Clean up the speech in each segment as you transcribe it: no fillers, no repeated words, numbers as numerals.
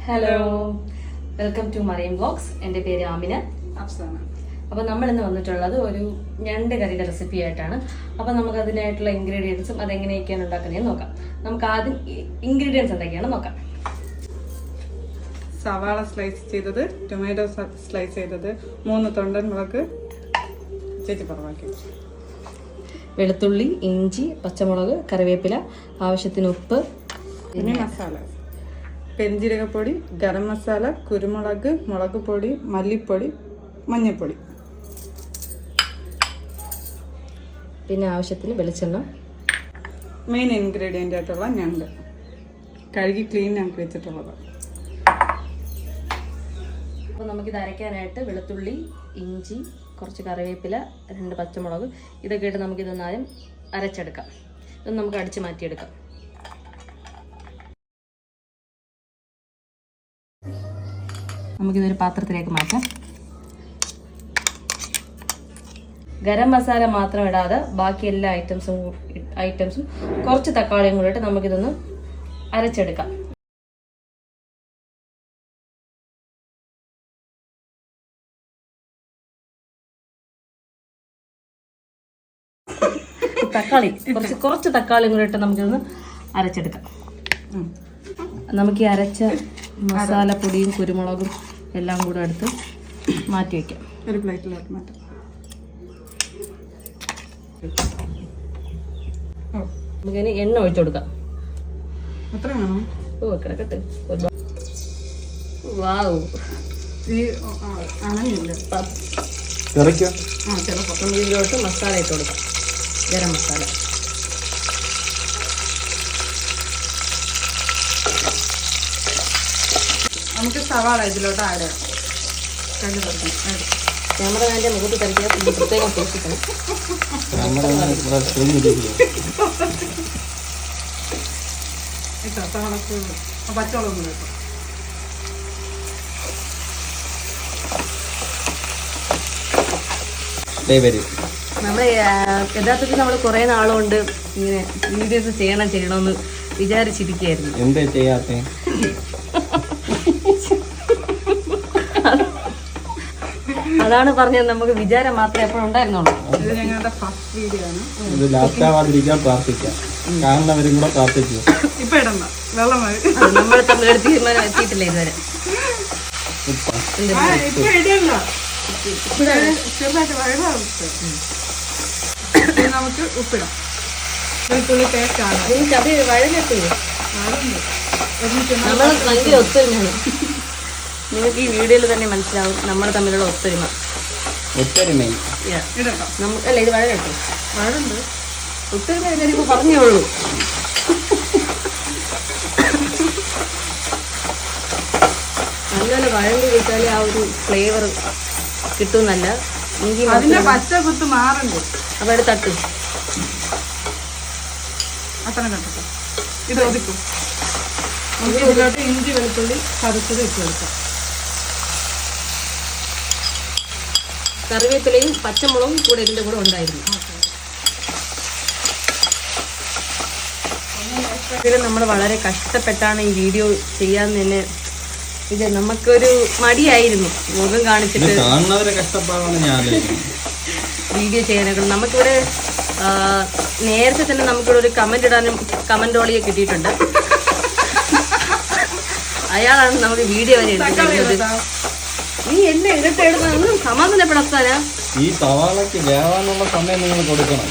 Hello, welcome to Mariyam vlogs. എൻ്റെ പേര് ആമിന അഫ്സാന. അപ്പോൾ നമ്മൾ ഇന്ന് വന്നിട്ടുള്ളത് ഒരു ഞണ്ട് കറിയുടെ റെസിപ്പി ആയിട്ടാണ്. അപ്പോൾ നമുക്ക് അതിനായിട്ടുള്ള ഇൻഗ്രീഡിയൻസും അതെങ്ങനെയൊക്കെയാണ് ഉണ്ടാക്കുന്നതെന്ന് നോക്കാം. നമുക്ക് ആദ്യം ഇൻഗ്രീഡിയൻസ് എന്തൊക്കെയാണ് നോക്കാം. സവാള സ്ലൈസ് ചെയ്തത്, ടൊമാറ്റോ സ്ലൈസ് ചെയ്തത്, 3 തൊണ്ടൻ മുളക് ചേച്ചി പറവാക്കി, വെളുത്തുള്ളി, ഇഞ്ചി, പച്ചമുളക്, കറിവേപ്പില, ആവശ്യത്തിന് ഉപ്പ്, പിന്നെ മസാല പെരിഞ്ജീരകപ്പൊടി, ഗരം മസാല, കുരുമുളക്, മുളക് പൊടി, മല്ലിപ്പൊടി, മഞ്ഞൾപ്പൊടി, പിന്നെ ആവശ്യത്തിന് വെളിച്ചെണ്ണ. മെയിൻ ഇൻഗ്രീഡിയൻ്റ് ആയിട്ടുള്ള ഞണ്ട് കഴുകി ക്ലീൻ ആക്കി വെച്ചിട്ടുള്ളത്. അപ്പോൾ നമുക്കിത് അരയ്ക്കാനായിട്ട് വെളുത്തുള്ളി, ഇഞ്ചി, കുറച്ച് കറിവേപ്പില, 2 പച്ചമുളക് ഇതൊക്കെ ഇട്ട് നമുക്കിതൊന്ന് ആദ്യം അരച്ചെടുക്കാം. ഇതൊന്ന് നമുക്ക് അടിച്ച് മാറ്റിയെടുക്കാം. നമുക്കിതൊരു പാത്രത്തിലേക്ക് മാറ്റാം. ഗരം മസാല മാത്രം ഇടാതെ ബാക്കി എല്ലാ ഐറ്റംസും കുറച്ച് തക്കാളിയും കൂടെ ഇട്ട് നമുക്കിതൊന്ന് അരച്ചെടുക്കാം. കുറച്ച് തക്കാളിയും കൂടെ ഇട്ട് നമുക്കിതൊന്ന് അരച്ചെടുക്കാം. നമുക്ക് ഈ അരച്ച മസാലപ്പൊടിയും കുരുമുളകും എല്ലാം കൂടെ എടുത്ത് മാറ്റി വയ്ക്കാം. ഒരു പ്ലേറ്റിലോട്ട് മാറ്റാം. നമുക്കിനി എണ്ണ ഒഴിച്ചു കൊടുക്കാം. എത്ര വേണം? ഓ കിടക്കട്ടെ. വാവ്, ഈ അണങ്ങില്ല. ചിലപ്പോൾ ഇതിലോട്ട് മസാല ഇട്ട് കൊടുക്കാം. ഗരം മസാല, നമുക്ക് സവാള ഇതിലോട്ട് ആഡ് ക്യാമറമാൻ്റെ മുഖത്ത് തരിക്കാൻ പ്രത്യേകം സൂക്ഷിക്കണം. പച്ചവളം കേട്ടോ. നമ്മള് യഥാർത്ഥത്തിൽ നമ്മൾ കുറെ നാളുകൊണ്ട് ഇങ്ങനെ വീഡിയോസ് ചെയ്യണമെന്ന് വിചാരിച്ചിരിക്കുകയായിരുന്നു. എന്താ ചെയ്യാത്തെ? അതാണ് പറഞ്ഞത്, നമുക്ക് വിചാരം മാത്രമേ എപ്പോഴും ഉണ്ടായിരുന്നുള്ളൂ. ഇത് ഞങ്ങളുടെ ഫസ്റ്റ് വീഡിയോ ആണ്. ഇത് ലാസ്റ്റ് ആവാതിരിക്കാൻ പ്രാർത്ഥിക്കാം. കാണുന്നവരും കൂടെ പ്രാർത്ഥിക്കും. ഇപ്പൊ ഇടണ്ട, വെള്ളം മതി. നമ്മൾ തമ്മിലൊരു തീരുമാനം എത്തിയിട്ടില്ല ഇതുവരെ. ഇപ്പൊ ഇടണ്ട, ചെറുതായിട്ട് വെള്ളം. നമുക്ക് ഉപ്പിടാം. വെളുത്തുള്ളി പേസ്റ്റ് ആണ്. അത് വഴഞ്ഞെത്തി നമ്മൾ ഭയങ്കര ഒത്തൊരുമയാണ്. നിങ്ങൾക്ക് ഈ വീഡിയോയിൽ തന്നെ മനസ്സിലാവും നമ്മൾ തമ്മിലുള്ള ഒത്തൊരുമ. അല്ല, ഇത് വഴഞ്ഞെത്തി വഴുണ്ട് ഒത്തൊരുമ ഞാനിപ്പോൾ പറഞ്ഞോളൂ. നല്ലപോലെ വഴങ്ങി കിട്ടാലേ ആ ഒരു ഫ്ലേവർ കിട്ടുമെന്നല്ല. ഇഞ്ചി അതിന്റെ പച്ച കുത്ത് മാറുണ്ട്. അപ്പൊ അവിടെ തട്ടു അത്ര കട്ടോ. ഇത് ഒതുക്കും. നമുക്ക് ഇതിലോട്ട് ഇഞ്ചി വെളുത്തുള്ളി ചതച്ചത് ഇട്ട് കൊടുക്കാം. കറിവേപ്പിലയും പച്ചമുളകും കൂടെ ഇതിന്റെ കൂടെ ഉണ്ടായിരുന്നു. ഇതിൽ നമ്മൾ വളരെ കഷ്ടപ്പെട്ടാണ് ഈ വീഡിയോ ചെയ്യാൻ തന്നെ. ഇത് നമുക്കൊരു മടിയായിരുന്നു മുഖം കാണിച്ചിട്ട് വീഡിയോ ചെയ്യാനൊക്കെ. നമുക്കിവിടെ നേരത്തെ തന്നെ നമുക്കിവിടെ ഒരു കമന്റ് ഇടാനും കമന്റോളിയെ കിട്ടിയിട്ടുണ്ട്. അയാളാണ് നമുക്ക് വീഡിയോ വരെ എടുത്തിട്ടുള്ളത്. നീ എന്നെ ഇടട്ടെടുത്തൊന്നും സമാധാനപ്പെടാത്താനാ. ഈ സവാളക്ക് വേവാനുള്ള സമയം നിങ്ങൾ കൊടുക്കണം.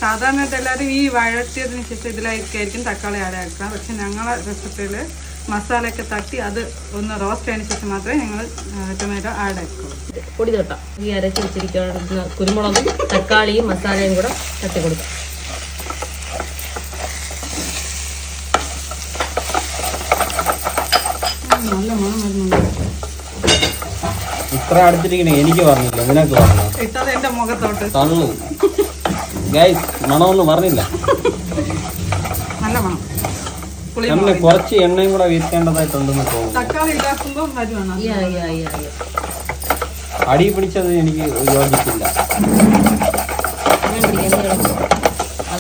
സാധാരണയായിട്ട് എല്ലാവരും ഈ വഴറ്റിയതിന് ശേഷം ഇതിലായിരിക്കും തക്കാളി ആഡ് ആക്കുക. പക്ഷെ ഞങ്ങളെ റെസിപ്പിയിൽ മസാലയൊക്കെ തട്ടി അത് ഒന്ന് റോസ്റ്റ് ആയതിനു ശേഷം മാത്രമേ ഞങ്ങൾ ടൊമാറ്റോ ആഡ് ആക്കുള്ളൂ. പൊടി തൊട്ടാം. ഈ അരച്ച് വെച്ചിരിക്കുന്ന കുരുമുളകും തക്കാളിയും മസാലയും കൂടെ തട്ടി കൊടുക്കാം. നല്ല മണം വരുന്നുണ്ട്. ഇത്ര അടുത്തിരിക്കണേ എനിക്ക് പറഞ്ഞില്ല, നിനക്ക് പറഞ്ഞു. ഇട്ടത് എന്റെ മുഖത്തോട്ട് തള്ളു. ഗൈസ്, മണമൊന്നും പറഞ്ഞില്ല. നല്ല മണം. നമ്മൾ കുറച്ച് എണ്ണയും കൂടെ വീഴ്ത്തേണ്ടതായിട്ടുണ്ടെന്ന് തോന്നുന്നു. തക്കാളി ഇതാക്കുമ്പോൾ വരുവാണ്. അടി പിടിച്ചത് എനിക്ക് യോജിച്ചില്ല.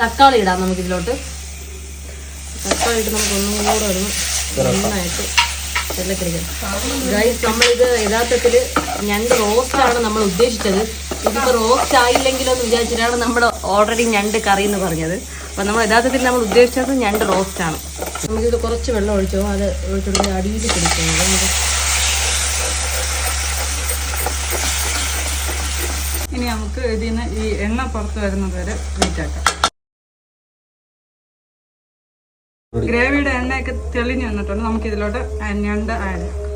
തക്കാളി ഇടാം നമുക്ക് ഇതിലോട്ട്. തക്കാളിയിട്ട് നമുക്ക് ഒന്നും കൂടെ ഒന്ന് നന്നായിട്ട് വെള്ളത്തിരിക്കാം. ഗൈസ്, നമ്മളിത് യഥാർത്ഥത്തിൽ ഞണ്ട് റോസ്റ്റാണ് നമ്മൾ ഉദ്ദേശിച്ചത്. ഇതിപ്പോൾ റോസ്റ്റ് ആയില്ലെങ്കിലോ എന്ന് വിചാരിച്ചിട്ടാണ് നമ്മൾ ഓൾറെഡി ഞണ്ട് കറി എന്ന് പറഞ്ഞത്. അപ്പം നമ്മൾ യഥാർത്ഥത്തിൽ നമ്മൾ ഉദ്ദേശിച്ചത് ഞണ്ട് റോസ്റ്റാണ്. നമുക്കിത് കുറച്ച് വെള്ളം ഒഴിച്ചോ, അത് ഒഴിച്ചോണ്ട് അടിയിൽ പിടിക്കുന്നത്. ഇനി നമുക്ക് ഇതിന് ഈ എണ്ണ പുറത്ത് വരുന്നത് വരെ വെയിറ്റ് ആക്കാം. ഗ്രേവിയുടെ എണ്ണയൊക്കെ തെളിഞ്ഞ് വന്നിട്ടുണ്ട്. നമുക്ക് ഇതിലോട്ട് ഞണ്ട് ആഡ് ചെയ്യാം.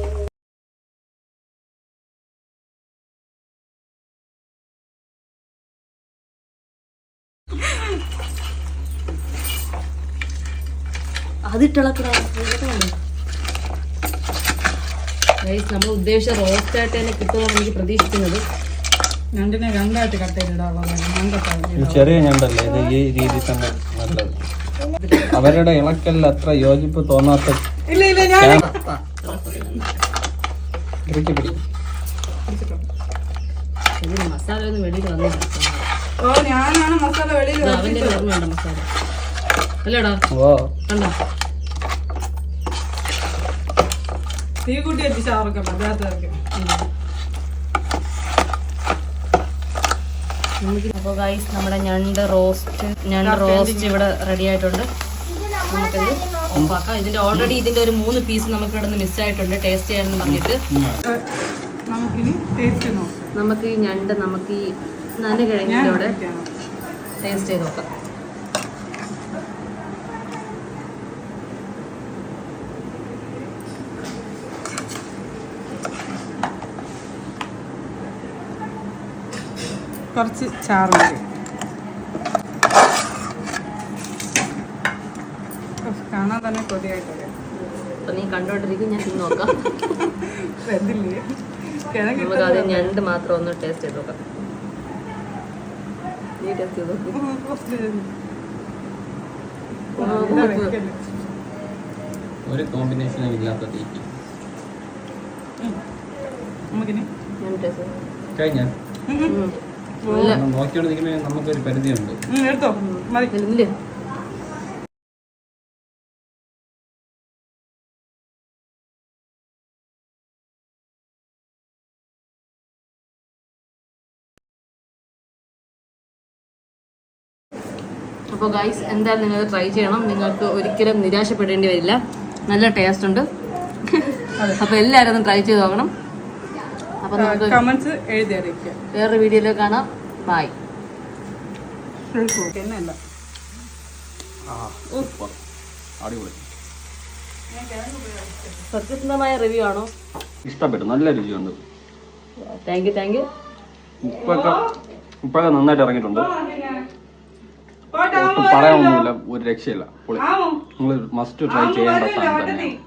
അതിട്ടിളക്കണം. നമ്മൾ ഉദ്ദേശിച്ച റോസ്റ്റ് ആയിട്ട് തന്നെ കിട്ടുമെന്നാണ് എനിക്ക് പ്രതീക്ഷിക്കുന്നത്. ഞണ്ടിനെ രണ്ടായിട്ട് കട്ട് ചെയ്തിടാവുള്ളൂ. ചെറിയ ഞണ്ടല്ലേ ഇത്, ഈ രീതി തന്നെ നല്ലത്. അവരുടെ ഇളക്കലിൽ അത്ര യോജിപ്പ് തോന്നാത്ത മസാല ഒന്നും വെളിയിൽ വന്നില്ല. ഞാനാണ് മസാല വെളിയിൽ അവന്റെ ഓർമ്മയുണ്ട് മസാല അല്ലേടാ. ഓ കണ്ടോ, തീ കൂട്ടി വെച്ച് ചാറൊക്കെ പറ്റാത്തതൊക്കെ. അപ്പോൾ ഗൈസ്, നമ്മുടെ ഞണ്ട് റോസ്റ്റ് ഇവിടെ റെഡി ആയിട്ടുണ്ട്. നമുക്കിത് ഓഫാക്കാം. ഇതിന്റെ ഓൾറെഡി ഇതിന്റെ ഒരു 3 പീസ് നമുക്ക് ഇവിടെ നിന്ന് മിസ്സായിട്ടുണ്ട് ടേസ്റ്റ് ചെയ്യാനെന്ന് പറഞ്ഞിട്ട്. നമുക്കിനി ടേസ്റ്റ് നോക്കാം. നമുക്ക് ഈ ഞണ്ട് നമുക്ക് ഈ നനകിഴങ്ങിലൂടെ ടേസ്റ്റ് ചെയ്ത് നോക്കാം. കുറച്ച് ചാറ് മതി. കാണാൻ തന്നെ കൊതിയായിട്ടൊക്കെ. അപ്പൊ നീ കണ്ടോണ്ടിരിക്കും, ഞാൻ തിന്ന് നോക്കാം. വെന്തില്ലേ? നമുക്ക് അത് ഞണ്ട് മാത്രം ഒന്ന് ടേസ്റ്റ് ചെയ്ത് നോക്കാം. നീ ടേസ്റ്റ് ചെയ്ത് നോക്ക്. ഒരു കോമ്പിനേഷനും ഇല്ലാത്ത തീറ്റി നമുക്കിനി ഞാൻ ടേസ്റ്റ് കഴിഞ്ഞ നോക്കിയോണ്ട് നിൽക്കുമ്പോൾ നമുക്കൊരു പരിധിയുണ്ട്. എടുത്തോ മതി. ഇല്ലേ? അപ്പോൾ ഗൈസ്, എന്തായാലും നിങ്ങൾ ട്രൈ ചെയ്യണം. നിങ്ങൾക്ക് ഒരിക്കലും നിരാശപ്പെടേണ്ടി വരില്ല. നല്ല ടേസ്റ്റ് ഉണ്ട്. അപ്പോൾ എല്ലാവരും ഒന്ന് ട്രൈ ചെയ്ത് നോക്കണം. അപ്പോൾ നമുക്ക് കമന്റ്സ് എഴുതി അറിയിക്കുക. വേറൊരു വീഡിയോയിൽ കാണാം. ബൈ. അടിപൊളി, സത്യസന്ധമായ റിവ്യൂ ആണോ? ഇഷ്ടപ്പെട്ടു, നല്ല രുചിയുണ്ട്. Thank you. ഉപ്പൊക്കെ നന്നായിട്ട് ഇറങ്ങിയിട്ടുണ്ട്. ഒട്ടും പറയാനൊന്നുമില്ല, ഒരു രക്ഷയില്ല. നിങ്ങൾ മസ്റ്റ് ട്രൈ ചെയ്യേണ്ട സാധനം തന്നെയാണ്.